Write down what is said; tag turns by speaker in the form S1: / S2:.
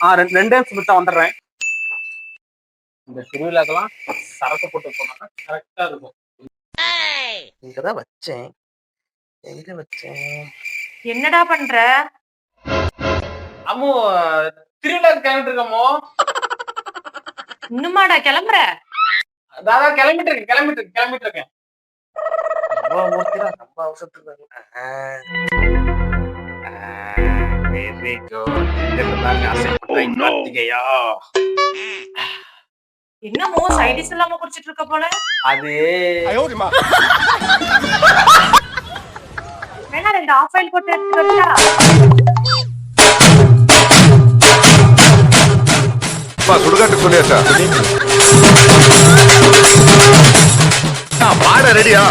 S1: ரெண்டு நிமிஷம் விட்டா வந்துடுறேன். இந்த திருவிழாக்கெல்லாம் சரக்கு போட்டு போனா கரெக்டா இருக்கும். இங்கதான் வச்சேன். எங்க வச்சேன்?
S2: என்னடா பண்ற?
S1: அம்மோ திருவிழா கிளம்பிட்டு இருக்கமோ.
S2: இன்னுமாடா கிளம்புற?
S1: தாதா கிளம்பிட்டு இருக்கேன். ரொம்ப அவசரத்துக்கு வெரி குட். கார்த்திகையா
S2: என்னமோ சைடிஸ் இல்லாம குடிச்சிட்டு இருக்க போல.
S1: அது
S2: வேணா 2 ஆஃப் ஆயில் போட்டு எடுத்துட்டு வரட்டா?
S3: சுடுகாட்டு சொல்லியாச்சா? பாட ரெடியா?